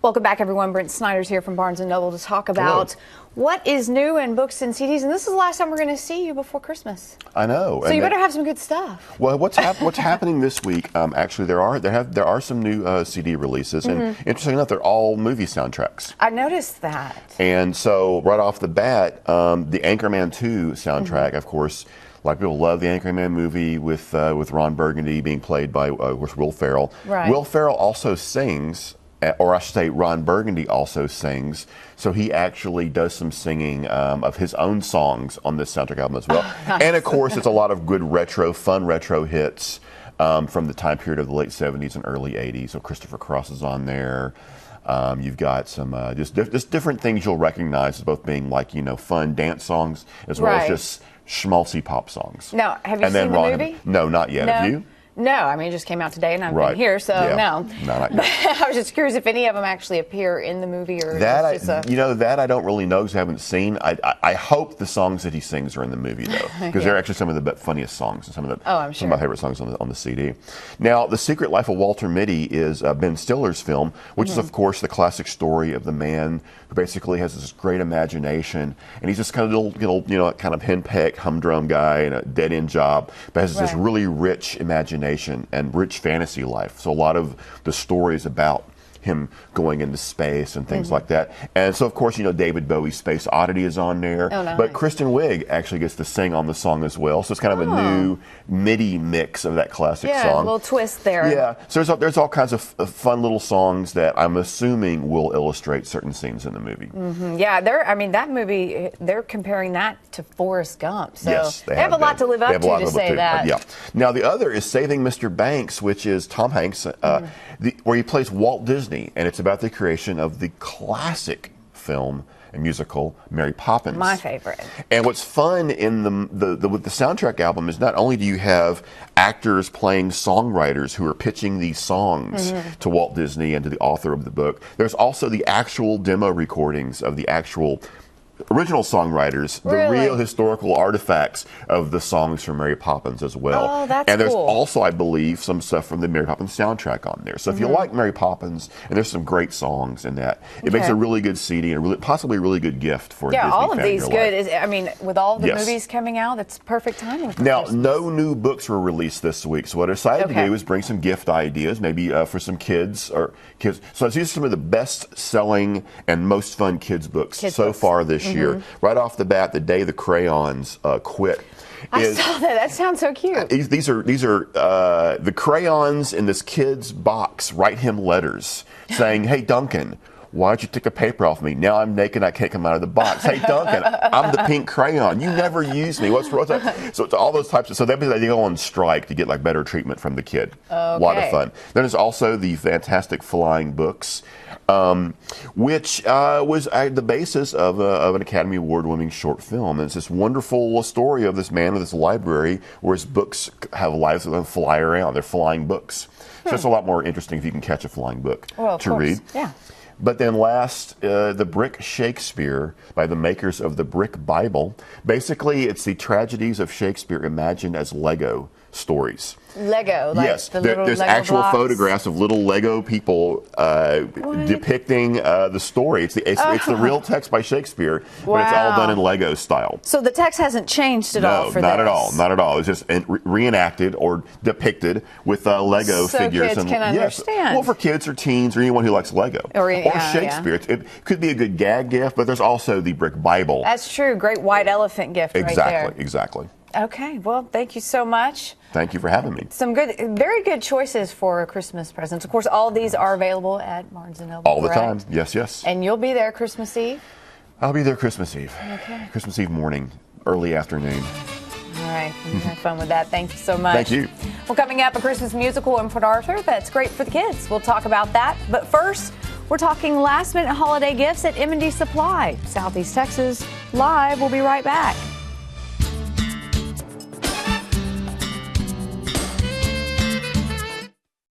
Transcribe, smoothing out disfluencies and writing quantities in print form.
Welcome back, everyone. Brent Snyder's here from Barnes & Noble to talk about what is new in books and CDs. And this is the last time we're going to see you before Christmas. I know. So you better have some good stuff. Well, what's happening this week? Actually, there are some new CD releases, and interestingly enough, they're all movie soundtracks. I noticed that. And so, right off the bat, the Anchorman 2 soundtrack, of course. A lot of people love the Anchorman movie with Ron Burgundy being played by, of course, Will Ferrell. Right. Will Ferrell also sings. Or I should say, Ron Burgundy also sings, so he actually does some singing of his own songs on this soundtrack album as well. Nice. And of course, it's a lot of good fun retro hits from the time period of the late 70s and early 80s. So Christopher Cross is on there. You've got some just different things you'll recognize as both being like, fun dance songs as well as just schmaltzy pop songs. Now, have you seen the movie? No, not yet. No. Have you? No, I mean, it just came out today, and I've been here, so no. No, not yet. I was just curious if any of them actually appear in the movie, or that it's just that I don't really know because I haven't seen. I hope the songs that he sings are in the movie though, because they're actually some of the funniest songs and some of my favorite songs on the CD. Now, The Secret Life of Walter Mitty is Ben Stiller's film, which is of course the classic story of the man who basically has this great imagination, and he's just kind of kind of henpecked, humdrum guy in a dead end job, but has this really rich imagination and rich fantasy life. So a lot of the stories about him going into space and things like that. And so, of course, David Bowie's Space Oddity is on there. Oh, nice. But Kristen Wiig actually gets to sing on the song as well. So it's kind of a new MIDI mix of that classic song. Yeah, a little twist there. Yeah. So there's all kinds of fun little songs that I'm assuming will illustrate certain scenes in the movie. Yeah, that movie, they're comparing that to Forrest Gump. So yes, they have a lot to live up to say that. Yeah. Now, the other is Saving Mr. Banks, which is Tom Hanks, where he plays Walt Disney. And it's about the creation of the classic film and musical Mary Poppins. My favorite. And what's fun in with the soundtrack album is not only do you have actors playing songwriters who are pitching these songs to Walt Disney and to the author of the book, there's also the actual demo recordings of the actual original songwriters, the real historical artifacts of the songs from Mary Poppins as well. Oh, that's and there's cool. also, I believe, some stuff from the Mary Poppins soundtrack on there. So if you like Mary Poppins, and there's some great songs in that, it makes a really good CD and possibly a really good gift for a Disney fan. Yeah, all of these good. With all the Yes. movies coming out, that's perfect timing for Now, Christmas. no new books were released this week, so what I decided to do is bring some gift ideas, maybe for some kids. So these are some of the best-selling and most fun kids books so far this year. Right off the bat, The Day the Crayons Quit. I saw that. That sounds so cute. These are the crayons in this kid's box write him letters saying, "Hey, Duncan, why don't you take a paper off me? Now I'm naked, I can't come out of the box. Hey, Duncan, I'm the pink crayon. You never use me. What's wrong?" So it's all those types of. So they go on strike to get better treatment from the kid. Okay. A lot of fun. Then there's also the Fantastic Flying Books, which was the basis of an Academy Award-winning short film. And it's this wonderful story of this man with this library where his books have lives that fly around. They're flying books. So it's a lot more interesting if you can catch a flying book to read. Yeah. But then last, The Brick Shakespeare by the makers of the Brick Bible. Basically, it's the tragedies of Shakespeare imagined as Lego stories. Lego, yes, there's Lego actual blocks. Photographs of little Lego people depicting the story. It's the real text by Shakespeare, but it's all done in Lego style. So the text hasn't changed at all for No, not this? at all. Not at all. It's just reenacted or depicted with Lego figures. Kids can understand. Well, for kids or teens or anyone who likes Lego. Or Shakespeare. Yeah. It could be a good gag gift, but there's also the Brick Bible. That's true. Great white elephant gift right there. Exactly. Okay, well, thank you so much. Thank you for having me. Some very good choices for Christmas presents. Of course, all of these are available at Barnes & Noble. All the time, yes. And you'll be there Christmas Eve? I'll be there Christmas Eve. Okay. Christmas Eve morning, early afternoon. All right, have fun with that. Thank you so much. Thank you. Well, coming up, a Christmas musical in Port Arthur that's great for the kids. We'll talk about that. But first, we're talking last-minute holiday gifts at M&D Supply, Southeast Texas. Live, we'll be right back.